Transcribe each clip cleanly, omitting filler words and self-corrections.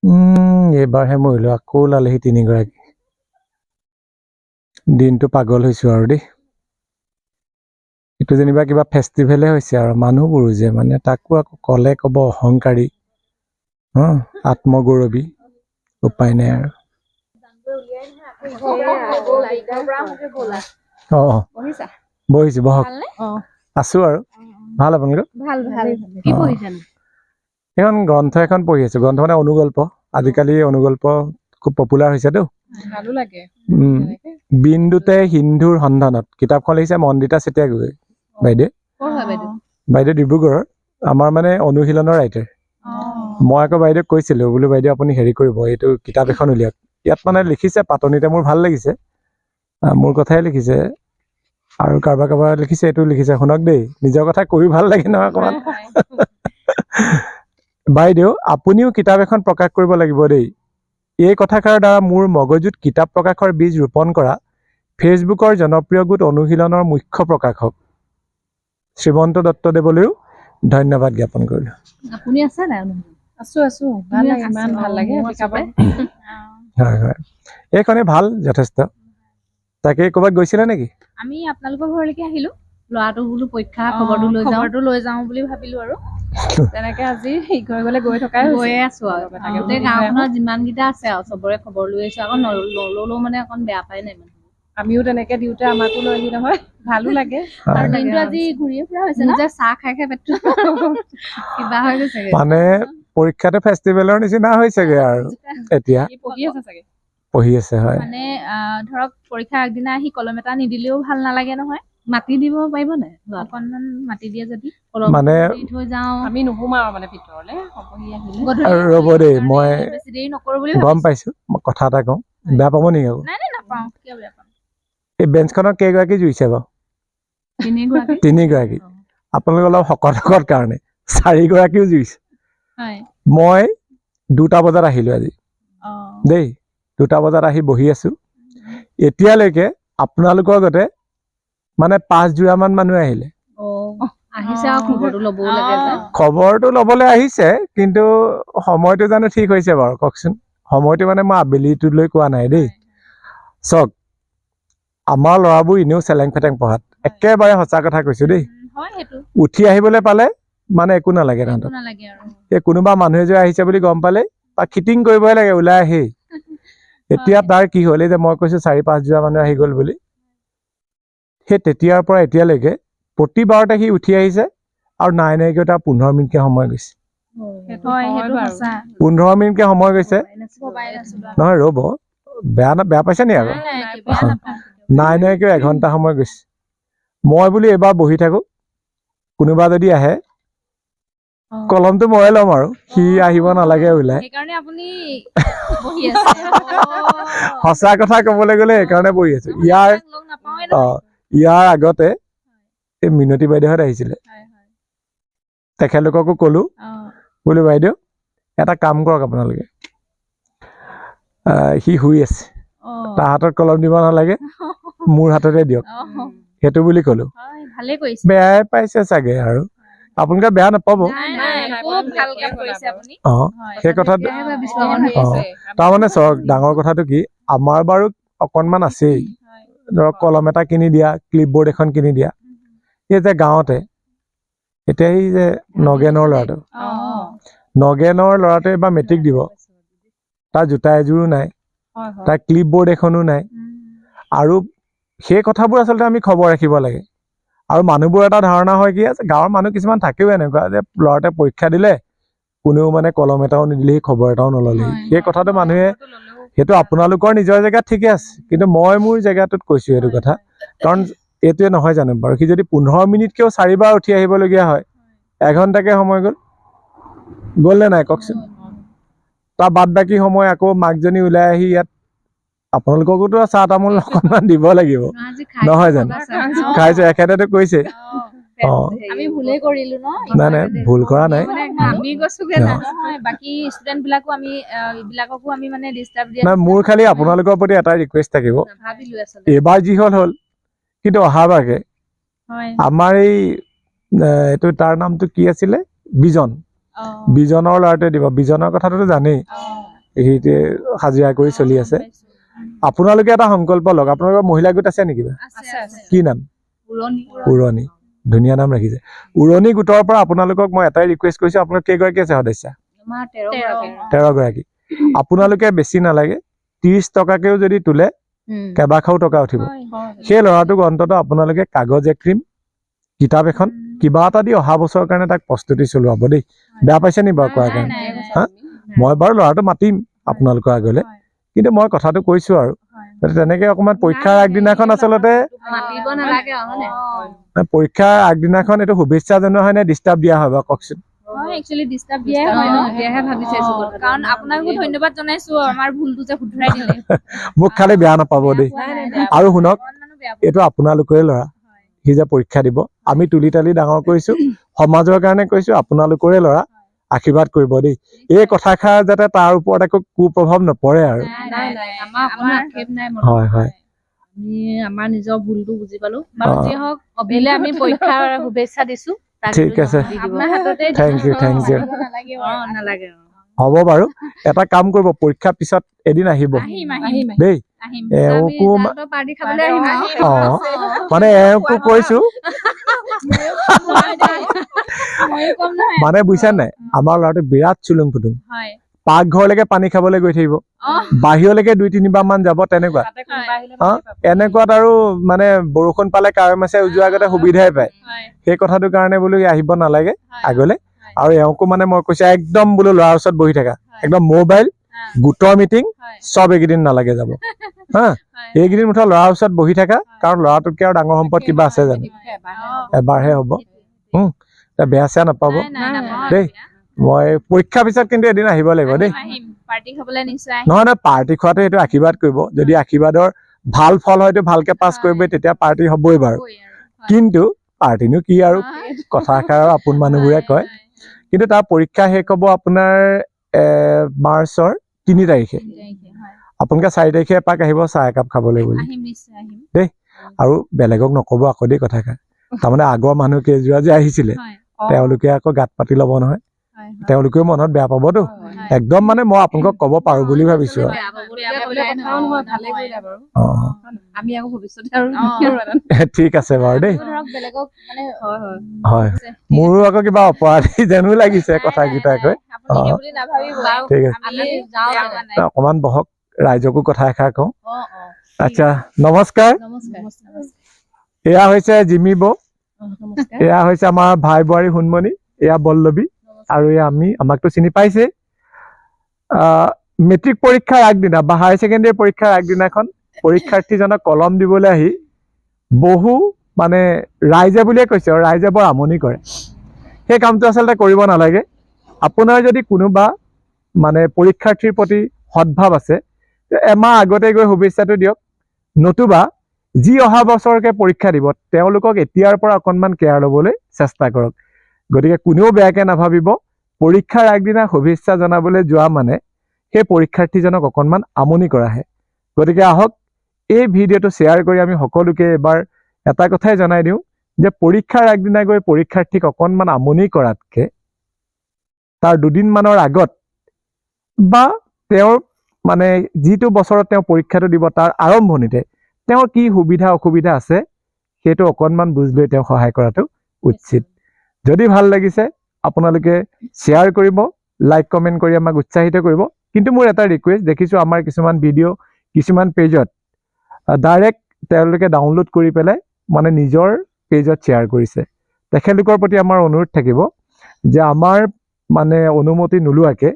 এইবাৰহে মৰিলো আকৌ ওলালেহি 3 গৰাকী দিনটো পাগল হৈছো আৰু দেই এইটো যেনিবা কিবা ফেষ্টিভেলে হৈছে আৰু মানুহবোৰ যে মানে তাকো আকৌ কলে কব অহংকাৰী আত্মগৌৰৱী উপায় নাই আৰু বহিছো বহক আছো আৰু ভাল আপোনালোক এখন গ্ৰন্থ এখন পঢ়ি আছো গ্ৰন্থ মানে অনুগল্প আজিকালি অনুগল্প খুব পপুলাৰ হৈছেতো ভালো লাগে বিন্দুতে সিন্ধুৰ সন্ধানত কিতাপখন লিখিছে মন্দিতা চেতিয়া গগৈ বাইদেউ ডিব্ৰুগড়ৰ আমাৰ মানে অনুশীলনৰ ৰাইটাৰ মই আকৌ বাইদেউক কৈছিলো বোলো বাইদেউ আপুনি হেৰি কৰিব এইটো কিতাপ এখন উলিয়াওক ইয়াত মানে লিখিছে পাতনিতে মোৰ ভাল লাগিছে মোৰ কথাই লিখিছে আৰু কাৰোবাৰ লিখিছে এইটো লিখিছে শুনক দেই নিজৰ কথা কৈ ভাল লাগে নহয় অকমান বাইদেউ আপুনিও কিতাপ এখন প্ৰকাশ কৰিব লাগিব দেই এই কথাষাৰৰ দ্বাৰা মোৰ মগজুত কিতাপ প্ৰকাশৰ বীজ ৰোপণ কৰা ফেচবুকৰ জনপ্ৰিয় গোট অনুশীলনৰ মুখ্য প্ৰকাশক শ্ৰীমন্ত দত্তদেৱলৈও ধন্যবাদ জ্ঞাপন কৰিলো আপুনি আছে নাই আছো ভাল লাগে ইমান ভাল লাগে হয় হয় এইখনে ভাল যথেষ্ট তাকে ক'ৰবাত গৈছিলে নেকি আমি আপোনালোকৰ ঘৰলৈকে আহিলো ল'ৰাটো বোলো পৰীক্ষা খবৰটো লৈ যাওঁ বুলি ভাবিলো আৰু তেনেকে আজি ঘৰ গলে গৈ আছো আৰু গোটেই গাঁওখনত যিমানকেইটা আছে আৰু চবৰে খবৰ লৈ আহিছো আকৌ নললেও মানে অকণ বেয়া পাই নাই মানে আমিও তেনেকে দিওঁতে আমাকো লৈ আহি নহয় ভালো লাগে আৰু দিনটো আজি ঘূৰিয়ে ফুৰা হৈছে ন চাহ খাই পেটটো কিবা হৈ গৈছে মানে পৰীক্ষাতে ফেষ্টিভেলৰ নিচিনা হৈছেগে আৰু এতিয়া পঢ়ি আছে হয় মানে ধৰক পৰীক্ষাৰ আগদিনা আহি কলম এটা নিদিলেও ভাল নালাগে নহয় মাতি দিব পাৰিব নাই অকণমান মাতি দিয়ে যদি মানে থৈ যাওঁ আমি নোসোমাও মানে ভিতৰলে ৰ'ব দেই মই বেছি দেৰি নকৰো বুলি গম পাইছো মই কথা এটা কওঁ বেয়া পাব নেকি আকৌ নাই নাপাওঁ কিয় বেয়া পাম এই বেঞ্চখনত কেইগৰাকী জুইছে বাৰু 3 গৰাকী আপোনালোক অলপ শকত কাৰণে 4 গৰাকীও জুইছে মই 2টা বজাত আহিলো আজি দেই 2টা বজাত আহি বহি আছো এতিয়ালৈকে আপোনালোকৰ গতে মানে 5 জোৰামান মানুহ আহিলে খবৰটো ল'বলৈ আহিছে কিন্তু সময়টো জানো ঠিক হৈছে বাৰু কওকচোন সময়টো মানে মই আবেলিটোলৈ কোৱা নাই দেই চক আমাৰ ল'ৰাবোৰ এনেও চেলেং ফেটেং পঢ়াত একেবাৰে সঁচা কথা কৈছো দেই উঠি আহিবলৈ পালে মানে একো নালাগে তাহাঁতক এই কোনোবা মানুহ এজন আহিছে বুলি গম পালে বা খিটিং কৰিবই লাগে ওলাই আহি এতিয়া তাৰ কি হ'ল যে মই কৈছো 4-5 জোৰা মানুহ আহি গ'ল বুলি সেই তেতিয়াৰ পৰা এতিয়ালৈকে প্ৰতিবাৰতে সি উঠি আহিছে আৰু নাইকৈ তাৰ 15 মিনিটকে সময় গৈছে 15 মিনিটকে সময় গৈছে নহয় ৰ'ব বেয়া পাইছে নি আকৌ নাইকৈ 1 ঘণ্টা সময় গৈছে মই বুলি এবাৰ বহি থাকো কোনোবা যদি আহে কলমটো মৰাই ল'ম আৰু সি আহিব নালাগে ওলাই সঁচা কথা ক'বলৈ গ'লে সেইকাৰণে বহি আছো ইয়াৰ আগতে এই মিনতী বাইদেউহঁত আহিছিলে তেখেতলোককো ক'লো বোলো বাইদেউ এটা কাম কৰক আপোনালোকে সি শুই আছে তাৰ হাতত কলম দিব নালাগে মোৰ হাততে দিয়ক সেইটো বুলি ক'লো বেয়াই পাইছে চাগে আৰু আপোনালোকে বেয়া নাপাব সেই কথাটো তাৰমানে চাওক ডাঙৰ কথাটো কি আমাৰ বাৰু অকণমান আছেই ধৰক কলম এটা কিনি দিয়া ক্লিপবোৰ্ড এখন কিনি দিয়া এই যে গাঁৱতে এতিয়া এই যে নগেনৰ ল'ৰাটোৱে এবাৰ মেট্ৰিক দিব তাৰ জোতা এযোৰো নাই তাৰ ক্লিপবোৰ্ড এখনো নাই আৰু সেই কথাবোৰ আচলতে আমি খবৰ ৰাখিব লাগে আৰু মানুহবোৰ এটা ধাৰণা হয় কি আছে গাঁৱৰ মানুহ কিছুমান থাকেও এনেকুৱা যে ল'ৰাটোৱে পৰীক্ষা দিলে কোনেও মানে কলম এটাও নিদিলেহি খবৰ এটাও নল'লেহি সেই কথাটো মানুহে সেইটো আপোনালোকৰ নিজৰ জেগাত ঠিকে আছে কিন্তু মই মোৰ জেগাটোত কৈছো এইটো কথা কাৰণ এইটোৱে নহয় জানো বাৰু সি যদি 15 মিনিটকেও 4বাৰ উঠি আহিবলগীয়া হয় 1 ঘণ্টাকে সময় গ'ল নে নাই কওকচোন তাৰ বাদ বাকী সময় আকৌ মাকজনী ওলাই আহি ইয়াত আপোনালোককোতো চাহ তামোল অকণমান দিব লাগিব নহয় জানো খাইছে এখেতেতো কৈছে নাই ভুল কৰা নাই মোৰ খালি আপোনালোকৰ প্ৰতি এটা ৰিকুৱেষ্ট থাকিব এইবাৰ যি হ'ল কিন্তু অহাবাৰকে আমাৰ এইটো তাৰ নামটো কি আছিলে বিজনৰ ল'ৰাটোৱে দিব বিজনৰ কথাটোতো জানেই এইখিনিতে হাজিৰা কৰি চলি আছে। আপোনালোকে এটা সংকল্প লওক, আপোনালোকৰ মহিলা গোট আছে নেকি? কি নাম? উৰণী। ধুনীয়া নাম ৰাখিছে। উৰণী গোটৰ পৰা আপোনালোকক মই এটাই ৰিকুৱেষ্ট কৰিছো, আপোনালোক কেইগৰাকী আছে সদস্য? 13 গৰাকী। আপোনালোকে বেছি নালাগে, 30 টকাকেও যদি তোলে কেইবাখাও টকা উঠিব। সেই ল'ৰাটোক অন্ততঃ আপোনালোকে কাগজ এক্ৰিম, কিতাপ এখন, কিবা এটা দি অহা বছৰৰ কাৰণে তাক প্ৰস্তুতি চলোৱাব দেই। বেয়া পাইছে নি বাৰু কোৱাৰ কাৰণে? হা, মই বাৰু ল'ৰাটো মাতিম আপোনালোকৰ আগলৈ, কিন্তু মই কথাটো কৈছো আৰু তেনেকে অকমান পৰীক্ষাৰ আগদিনাখন আচলতে পৰীক্ষাৰ আগদিনাখন এইটো শুভেচ্ছা জনোৱা হয় নে ডিষ্টাৰ্ব দিয়া হয় বাৰু কওকচোন? মোক খালি বেয়া নাপাব দেই। আৰু শুনক, এইটো আপোনালোকৰে ল'ৰা, সি যে পৰীক্ষা দিব, আমি তুলি তালি ডাঙৰ কৰিছো, সমাজৰ কাৰণে কৈছো, আপোনালোকৰে ল'ৰা, আশীৰ্বাদ কৰিব দেই। এই কথাষাৰ যাতে তাৰ ওপৰত একো কুপ্ৰভাৱ নপৰে আৰু। হয় হয়, আমাৰ নিজৰ ভুলটো বুজি পালো। যি হওক অভিলে আমি পৰীক্ষাৰ শুভেচ্ছা দিছো। ঠিক আছে, থেংক ইউ। হ'ব বাৰু, এটা কাম কৰিব, পৰীক্ষাৰ পিছত এদিন আহিব দেই। এওঁকো মানে এওঁকো কৈছো মানে বুজিছা নাই, আমাৰ ল'ৰাটো বিৰাট চুলুং ফুটুং। পাকঘৰলৈকে পানী খাবলৈ গৈ থাকিব, বাহিৰলৈকে 2-3 মান যাব, তেনেকুৱা। এনেকুৱাত আৰু মানে বৰষুণ পালে কাৱৈ মাছে উজোৱাৰ আগতে সুবিধাই পায়। সেই কথাটোৰ কাৰণে বোলো আহিব নালাগে আগলৈ। আৰু এওঁকো মানে মই কৈছো একদম বোলো ল'ৰাৰ ওচৰত বহি থাকা, একদম মোবাইল, গোটৰ মিটিং চব এইকেইদিন নালাগে যাব। হা, এইকেইদিন মুঠতে ল'ৰাৰ ওচৰত বহি থাকা, কাৰণ ল'ৰাটোতকে আৰু ডাঙৰ সম্পদ কিবা আছে জানো? এবাৰহে হ'ব। বেয়া চেয়া নাপাব দেই। মই পৰীক্ষাৰ পিছত কিন্তু এদিন আহিব লাগিব দেই। নহয় নহয়, পাৰ্টি খোৱাটো সেইটো আশীৰ্বাদ কৰিব। যদি আশীৰ্বাদৰ ভাল ফল হয়তো ভালকে পাছ কৰিব, তেতিয়া পাৰ্টি হ'বই বাৰু। কিন্তু পাৰ্টিনো কি আৰু কথা এষাৰ আপোন মানুহবোৰে কয়। কিন্তু তাৰ পৰীক্ষা শেষ হ'ব আপোনাৰ মাৰ্চৰ 3 তাৰিখে। আপোনালোকে 4 তাৰিখে এপাক আহিব চাহ একাপ খাবলৈ বুলি দেই। আৰু বেলেগক নকব আকৌ দেই কথাষাৰ, তাৰমানে আগৰ মানুহ কেইযোৰা যে আহিছিলে তেওঁলোকে আকৌ গাত পাতি ল'ব নহয়, তেওঁলোকেও মনত বেয়া পাবতো। একদম মানে মই আপোনালোকক ক'ব পাৰো বুলি ভাবিছো। ঠিক আছে বাৰু দেই। হয়, মোৰো আকৌ কিবা অপৰাধী যেনো লাগিছে কথাকেইটা কৈ। ঠিক আছে, অকমান বহক, ৰাইজকো কথা এষাৰ কওঁ। আচ্ছা, নমস্কাৰ। এয়া হৈছে জিমি বৌ, এয়া হৈছে আমাৰ ভাই বোৱাৰী সোণমণি, এয়া বল্লৱী, আৰু এয়া আমি। আমাকতো চিনি পাইছে। মেট্ৰিক পৰীক্ষাৰ আগদিনা বা হায়াৰ ছেকেণ্ডেৰী পৰীক্ষাৰ আগদিনাখন পৰীক্ষাৰ্থীজনক কলম দিবলৈ আহি বহু মানে ৰাইজে বুলিয়ে কৈছে, আৰু ৰাইজে বৰ আমনি কৰে। সেই কামটো আচলতে কৰিব নালাগে। আপোনাৰ যদি কোনোবা মানে পৰীক্ষাৰ্থীৰ প্ৰতি সদ্ভাৱ আছে, এমাহ আগতে গৈ শুভেচ্ছাটো দিয়ক। নতুবা যি অহা বছৰকে পৰীক্ষা দিব, তেওঁলোকক এতিয়াৰ পৰা অকণমান কেয়াৰ ল'বলৈ চেষ্টা কৰক। গতিকে কোনেও বেয়াকে নাভাবিব, পৰীক্ষাৰ আগদিনা শুভেচ্ছা জনাবলৈ যোৱা মানে সেই পৰীক্ষাৰ্থীজনক অকণমান আমনি কৰাহে। গতিকে আহক, এই ভিডিঅ'টো শ্বেয়াৰ কৰি আমি সকলোকে এবাৰ এটা কথাই জনাই দিওঁ যে পৰীক্ষাৰ আগদিনা গৈ পৰীক্ষাৰ্থীক অকণমান আমনি কৰাতকে তাৰ 2 দিনমানৰ আগত বা তেওঁৰ মানে যিটো বছৰত তেওঁ পৰীক্ষাটো দিব তাৰ আৰম্ভণিতে তেওঁৰ কি সুবিধা অসুবিধা আছে সেইটো অকণমান বুজ লৈ তেওঁ সহায় কৰাটো উচিত। যদি ভাল লাগিছে আপোনালোকে শ্বেয়াৰ কৰিব, লাইক কমেণ্ট কৰি আমাক উৎসাহিত কৰিব। কিন্তু মোৰ এটা ৰিকুৱেষ্ট, দেখিছোঁ আমাৰ কিছুমান ভিডিঅ' কিছুমান পেজত ডাইৰেক্ট তেওঁলোকে ডাউনলোড কৰি পেলাই মানে নিজৰ পেজত শ্বেয়াৰ কৰিছে। তেখেতলোকৰ প্ৰতি আমাৰ অনুৰোধ থাকিব যে আমাৰ মানে অনুমতি নোলোৱাকৈ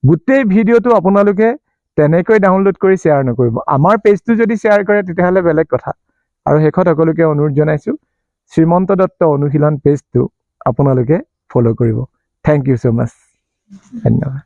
গোটেই ভিডিঅ'টো আপোনালোকে তেনেকৈ ডাউনলোড কৰি শ্বেয়াৰ নকৰিব। আমাৰ পেজটো যদি শ্বেয়াৰ কৰে তেতিয়াহ'লে বেলেগ কথা। আৰু শেষত সকলোকে অনুৰোধ জনাইছোঁ, শ্ৰীমন্ত দত্ত অনুশীলন পেজটো আপোনালোকে ফ'ল' কৰিব। থেংক ইউ ছ' মাছ। ধন্যবাদ।